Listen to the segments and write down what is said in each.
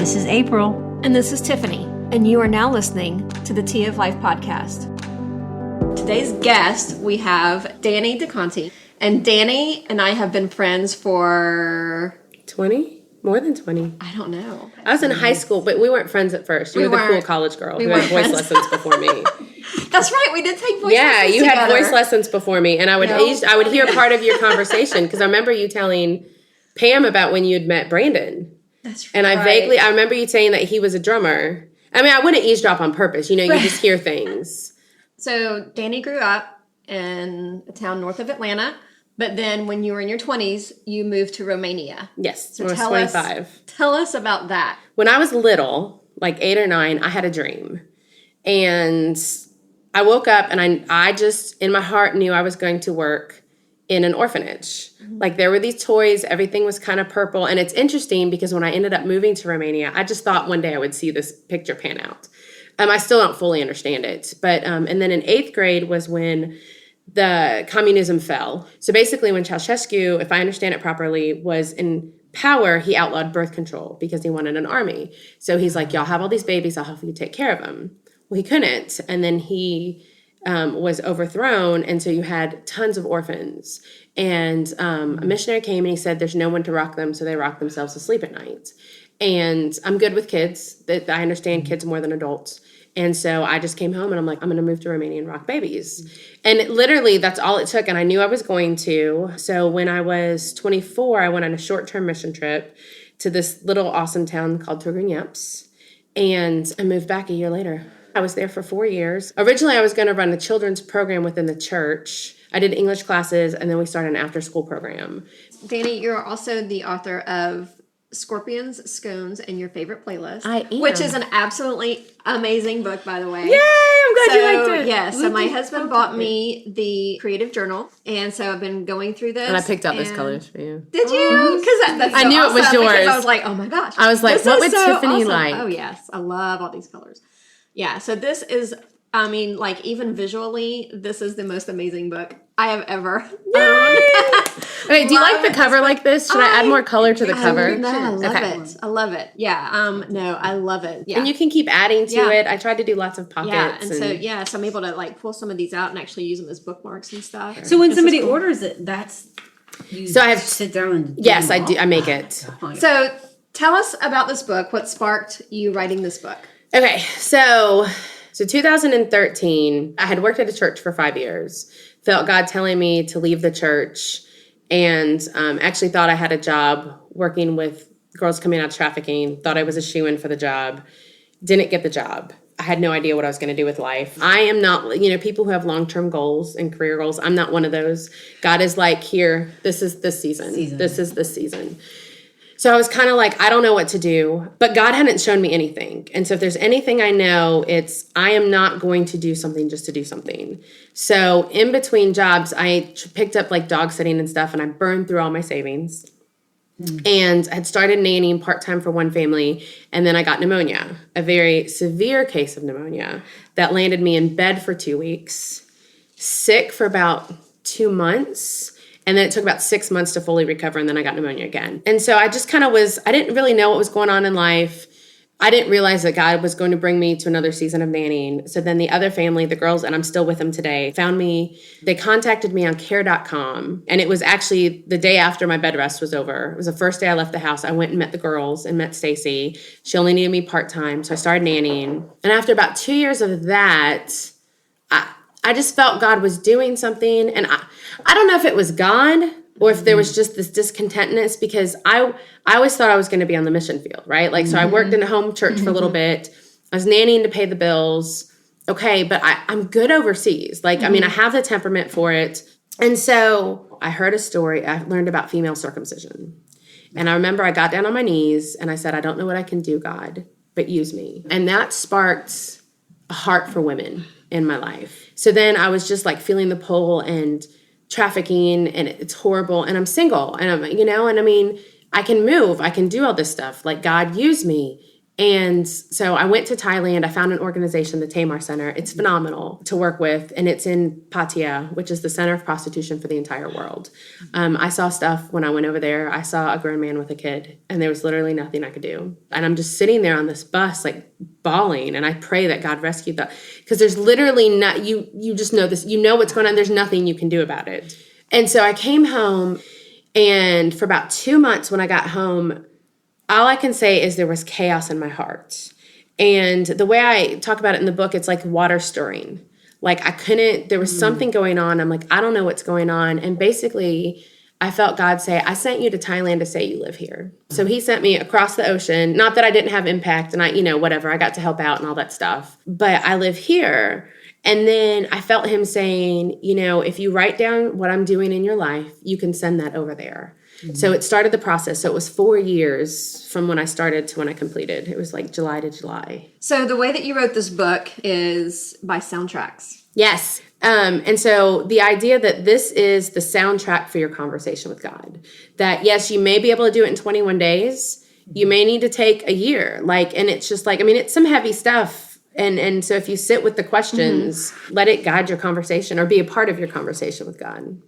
This is April. And this is Tiffany. And you are now listening to the Tea of Life podcast. Today's guest, we have Danny DeConti. And Danny and I have been friends for... 20? More than 20. I don't know. I was in high school, but we weren't friends at first. You were the cool college girl who had voice lessons before me. That's right. We did take voice lessons Yeah, you together. had voice lessons before me. And I would hear part of your conversation because I remember you telling Pam about when you'd met Brandon. That's right. And I remember you saying that he was a drummer. I mean, I wouldn't eavesdrop on purpose. You know, you just hear things. So Danny grew up in a town north of Atlanta. But then when you were in your 20s, you moved to Romania. Yes, so I was 25. Tell us about that. When I was little, like 8 or 9, I had a dream. And I woke up and I just, in my heart, knew I was going to work in an orphanage. Mm-hmm. Like there were these toys, everything was kind of purple. And it's interesting because when I ended up moving to Romania, I just thought one day I would see this picture pan out. I still don't fully understand it. But, and then in 8th grade was when the communism fell. So basically when Ceausescu, if I understand it properly, was in power, he outlawed birth control because he wanted an army. So he's like, y'all have all these babies, I'll help you take care of them. Well, he couldn't. And then he was overthrown. And so you had tons of orphans. And a missionary came and he said, there's no one to rock them. So they rock themselves to sleep at night. And I'm good with kids. I understand kids more than adults. And so I just came home and I'm like, I'm going to move to Romania and rock babies. And literally that's all it took. And I knew I was going to. So when I was 24, I went on a short-term mission trip to this little awesome town called Turgenev. And I moved back a year later. I was there for 4 years. Originally, I was going to run a children's program within the church. I did English classes and then we started an after-school program. Danny, you're also the author of Scorpions, Scones, and Your Favorite Playlist. I am. Which is an absolutely amazing book, by the way. Yay! I'm glad you liked it. Yeah, so my husband bought me the Creative Journal, and so I've been going through this. And I picked out those colors for you. Did you? Because that's I knew it was yours. Because I was like, oh my gosh. I was like, what would Tiffany awesome. like? Oh yes, I love all these colors. Yeah, so this is, I mean, like even visually, this is the most amazing book I have ever owned. Okay, do you like the cover like this? Should I add more color to the cover? No, I love it. I love it. Yeah. No, I love it. Yeah. And you can keep adding to it. I tried to do lots of pockets. Yeah. So I'm able to like pull some of these out and actually use them as bookmarks and stuff. So when somebody orders it, so I have sit down and yes, I do. I make it. So tell us about this book. What sparked you writing this book? Okay, so 2013, I had worked at a church for 5 years. Felt God telling me to leave the church, and actually thought I had a job working with girls coming out of trafficking. Thought I was a shoo-in for the job. Didn't get the job. I had no idea what I was going to do with life. I am not, people who have long-term goals and career goals. I'm not one of those. God is like, here, this is this season. This is this season. So I was kind of like, I don't know what to do, but God hadn't shown me anything. And so if there's anything I know, it's I am not going to do something just to do something. So in between jobs, I picked up like dog sitting and stuff, and I burned through all my savings. And I had started nannying part-time for one family, and then I got pneumonia, a very severe case of pneumonia that landed me in bed for 2 weeks, sick for about 2 months. And then it took about 6 months to fully recover, and then I got pneumonia again. And so I just kind of I didn't really know what was going on in life. I didn't realize that God was going to bring me to another season of nannying. So then the other family, the girls, and I'm still with them today, found me. They contacted me on care.com. And it was actually the day after my bed rest was over. It was the first day I left the house. I went and met the girls and met Stacy. She only needed me part-time, so I started nannying. And after about 2 years of that, I just felt God was doing something. And I don't know if it was God or if there was just this discontentness, because I always thought I was going to be on the mission field, right? Like, so I worked in a home church for a little bit. I was nannying to pay the bills. Okay, but I'm good overseas. Like, I mean, I have the temperament for it. And so I heard a story. I learned about female circumcision. And I remember I got down on my knees and I said, I don't know what I can do, God, but use me. And that sparked a heart for women in my life. So then I was just like feeling the pull, and trafficking, and it's horrible, and I'm single, and I'm, and I mean, I can move, I can do all this stuff. Like, God, use me. And so I went to Thailand. I found an organization, the Tamar Center. It's phenomenal to work with. And it's in Pattaya, which is the center of prostitution for the entire world. I saw stuff when I went over there. I saw a grown man with a kid, and there was literally nothing I could do. And I'm just sitting there on this bus, like bawling. And I pray that God rescued that. Because there's literally not, you just know this, you know what's going on. There's nothing you can do about it. And so I came home, and for about 2 months when I got home, all I can say is there was chaos in my heart. And the way I talk about it in the book, it's like water stirring. Like there was something going on. I'm like, I don't know what's going on. And basically, I felt God say, I sent you to Thailand to say you live here. So he sent me across the ocean. Not that I didn't have impact and whatever, I got to help out and all that stuff. But I live here. And then I felt him saying, if you write down what I'm doing in your life, you can send that over there. Mm-hmm. So it started the process. So it was 4 years from when I started to when I completed. It was like July to July. So the way that you wrote this book is by soundtracks. Yes. And so the idea that this is the soundtrack for your conversation with God, that yes, you may be able to do it in 21 days. You may need to take a year. And it's just it's some heavy stuff. And so if you sit with the questions, let it guide your conversation or be a part of your conversation with God.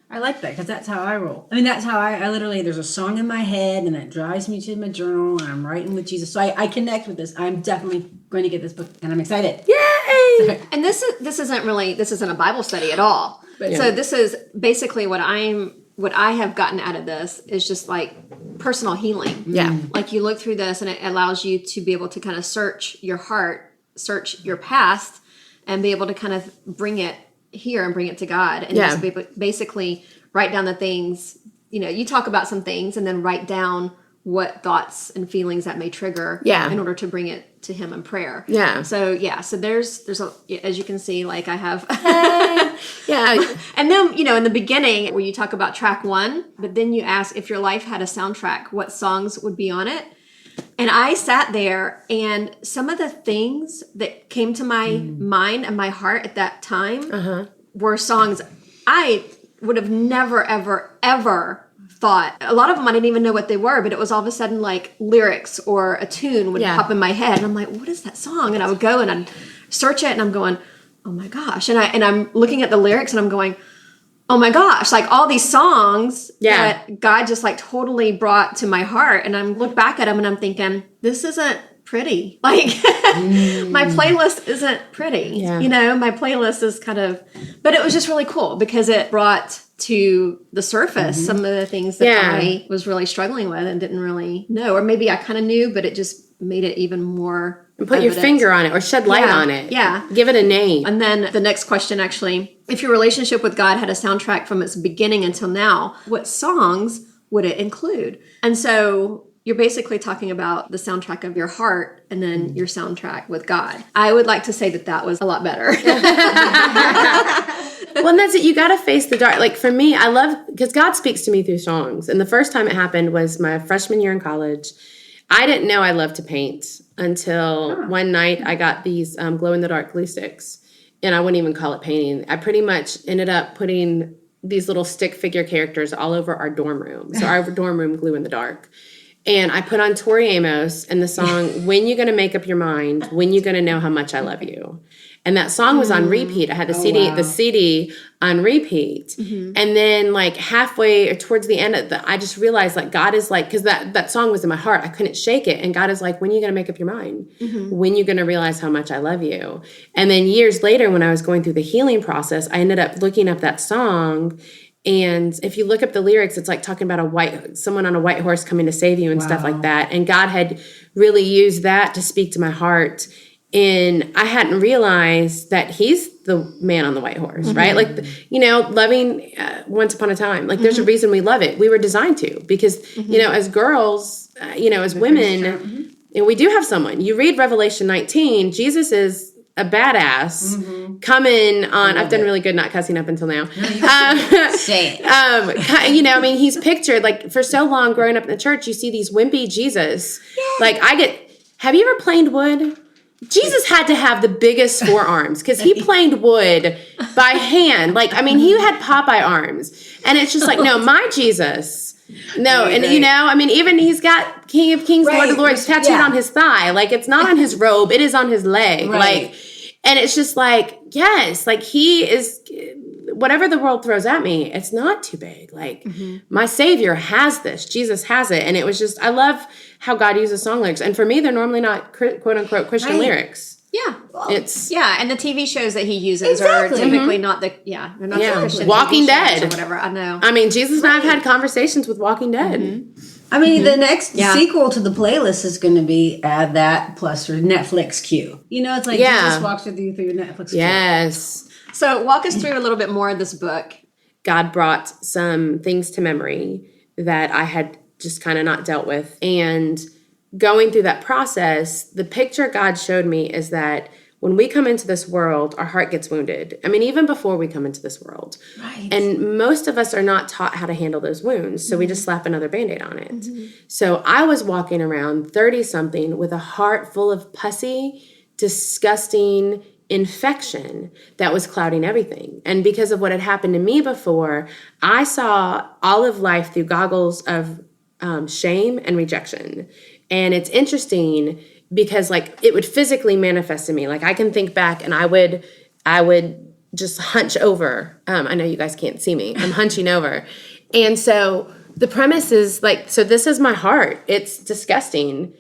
I like that because that's how I roll. That's how I literally, there's a song in my head and that drives me to my journal and I'm writing with Jesus. So I connect with this. I'm definitely going to get this book and I'm excited. Yay! And this isn't a Bible study at all. But So this is basically what I have gotten out of this is just like personal healing. Yeah. Like you look through this and it allows you to be able to kind of search your heart, search your past, and be able to kind of bring it here and bring it to God. And just basically write down the things, you talk about some things and then write down what thoughts and feelings that may trigger in order to bring it to him in prayer. Yeah. So there's as you can see, like I have yeah. And then, in the beginning where you talk about track 1, but then you ask if your life had a soundtrack, what songs would be on it? And I sat there and some of the things that came to my mind and my heart at that time were songs I would have never, ever, ever thought. A lot of them I didn't even know what they were, but it was all of a sudden like lyrics or a tune would pop in my head. And I'm like, what is that song? And I would go and I'd search it and I'm going, oh my gosh. And I'm looking at the lyrics and I'm going, oh my gosh, like all these songs that God just like totally brought to my heart. And I'm look back at them and I'm thinking, this isn't pretty. Like my playlist isn't pretty. Yeah. My playlist is but it was just really cool because it brought to the surface some of the things that I was really struggling with and didn't really know. Or maybe I kind of knew, but it just made it even more and put your finger on it or shed light on it. Yeah. Give it a name. And then the next question, actually, if your relationship with God had a soundtrack from its beginning until now, what songs would it include? And so you're basically talking about the soundtrack of your heart and then your soundtrack with God. I would like to say that was a lot better. Well, and that's it. You got to face the dark. Like for me, I love, because God speaks to me through songs. And the first time it happened was my freshman year in college. I didn't know I loved to paint until one night I got these glow-in-the-dark glue sticks. And I wouldn't even call it painting. I pretty much ended up putting these little stick figure characters all over our dorm room. So our dorm room glue in the dark. And I put on Tori Amos and the song, When You Gonna Make Up Your Mind, When You Gonna Know How Much I Love You. And that song was on repeat. I had the CD on repeat. Mm-hmm. And then like halfway or towards the end of I just realized like God is like, because that song was in my heart. I couldn't shake it. And God is like, when are you going to make up your mind? Mm-hmm. When are you going to realize how much I love you? And then years later, when I was going through the healing process, I ended up looking up that song. And if you look up the lyrics, it's like talking about someone on a white horse coming to save you and stuff like that. And God had really used that to speak to my heart. And I hadn't realized that he's the man on the white horse, right? Like, loving Once Upon a Time. Like, there's a reason we love it. We were designed to because, as girls, as women, and we do have someone. You read Revelation 19, Jesus is a badass coming on. I've done really good not cussing up until now. Say it. He's pictured like for so long growing up in the church, you see these wimpy Jesus. Yeah. Like have you ever planed wood? Jesus had to have the biggest forearms because he planed wood by hand. Like, he had Popeye arms. And it's just like, no, my Jesus No, and you know, I mean, even he's got King of Kings, Lord of Lords tattooed on his thigh. Like, it's not on his robe, it is on his leg. Like, and it's just like, yes, like he is, whatever the world throws at me, it's not too big. Like, my Savior has this, Jesus has it. And it was just, I love how God uses song lyrics. And for me, they're normally not quote unquote Christian lyrics. Yeah. Well, it's and the TV shows that he uses are typically not the they're not the Christian Walking TV shows Dead or whatever. I know. I mean, Jesus and I have had conversations with Walking Dead. I mean, the next sequel to the playlist is going to be add that plus your Netflix queue. You know, it's like Jesus walks with you through your Netflix queue. Yes. So walk us through a little bit more of this book. God brought some things to memory that I had just kind of not dealt with. And going through that process, the picture God showed me is that when we come into this world, our heart gets wounded. I mean, even before we come into this world. Right. And most of us are not taught how to handle those wounds. So we just slap another Band-Aid on it. So I was walking around 30-something with a heart full of pussy, disgusting infection that was clouding everything. And because of what had happened to me before, I saw all of life through goggles of shame and rejection. And it's interesting because like it would physically manifest in me. Like I can think back and I would just hunch over. I know you guys can't see me. I'm hunching over. And so the premise is like, so this is my heart. It's disgusting.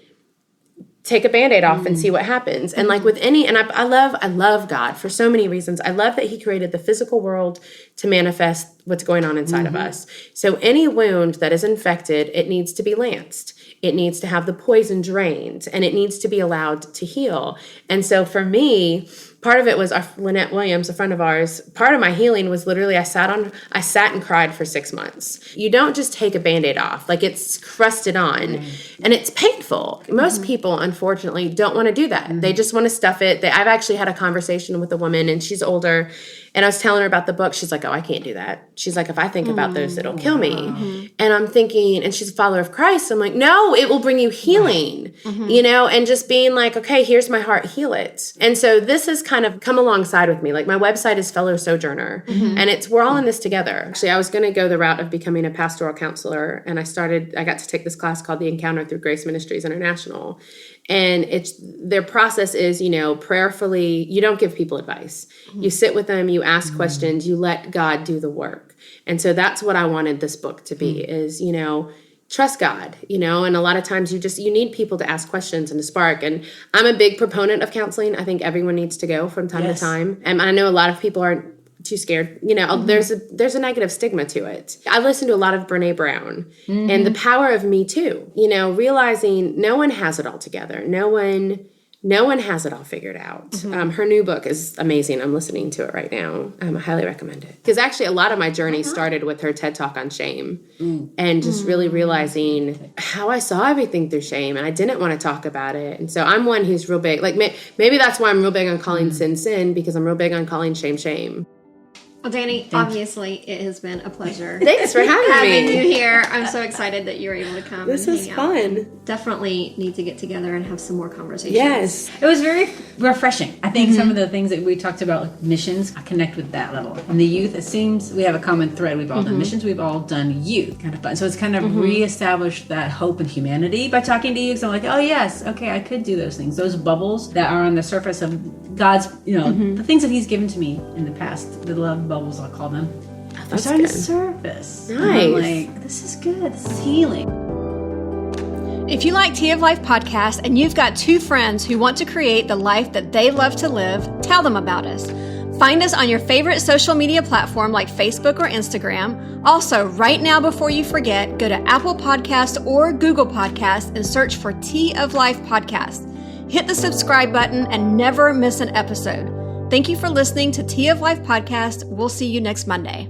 Take a Band-Aid off and see what happens. And like with any, and I love God for so many reasons. I love that he created the physical world to manifest what's going on inside of us. So any wound that is infected, it needs to be lanced. It needs to have the poison drained and it needs to be allowed to heal. And so for me, part of it was Lynette Williams, a friend of ours. Part of my healing was literally I sat and cried for 6 months. You don't just take a Band-Aid off. Like it's crusted on and it's painful. Most people, unfortunately, don't want to do that. They just want to stuff it. I've actually had a conversation with a woman and she's older and I was telling her about the book. She's like, oh, I can't do that. She's like, if I think about those, it'll kill me. And I'm thinking, and she's a follower of Christ. I'm like, no, it will bring you healing, you know, and just being like, okay, here's my heart, heal it. And so this has kind of come alongside with me. Like my website is Fellow Sojourner and we're all in this together. Actually, I was going to go the route of becoming a pastoral counselor. And I got to take this class called the Encounter Through Grace Ministries International. And their process is, you know, prayerfully, you don't give people advice. You sit with them, you ask questions, you let God do the work. And so that's what I wanted this book to be is, you know, trust God, you know, and a lot of times you need people to ask questions and to spark. And I'm a big proponent of counseling. I think everyone needs to go from time to time. And I know a lot of people aren't too scared. You know, there's a negative stigma to it. I listened to a lot of Brene Brown and the power of Me Too, you know, realizing no one has it all together. No one has it all figured out. Her new book is amazing. I'm listening to it right now. I highly recommend it. Because actually a lot of my journey started with her TED Talk on shame and just really realizing how I saw everything through shame and I didn't want to talk about it. And so I'm one who's real big. Like maybe that's why I'm real big on calling sin because I'm real big on calling shame. Well, Danny, obviously it has been a pleasure. Thanks for having you here. I'm so excited that you were able to come. This and was hang fun. Out. Definitely need to get together and have some more conversations. Yes. It was very refreshing. I think some of the things that we talked about, like missions, I connect with that level. And the youth, it seems we have a common thread. We've all done missions. We've all done youth. Kind of fun. So it's kind of reestablished that hope and humanity by talking to you. So I'm like, oh yes, okay, I could do those things. Those bubbles that are on the surface of God's, you know, the things that he's given to me in the past, the love bubbles, I'll call them. They're starting to surface. Nice. And I'm like, this is good. This is healing. If you like Tea of Life podcast and you've got two friends who want to create the life that they love to live, tell them about us. Find us on your favorite social media platform like Facebook or Instagram. Also, right now before you forget, go to Apple Podcasts or Google Podcasts and search for Tea of Life podcast. Hit the subscribe button and never miss an episode. Thank you for listening to Tea of Life podcast. We'll see you next Monday.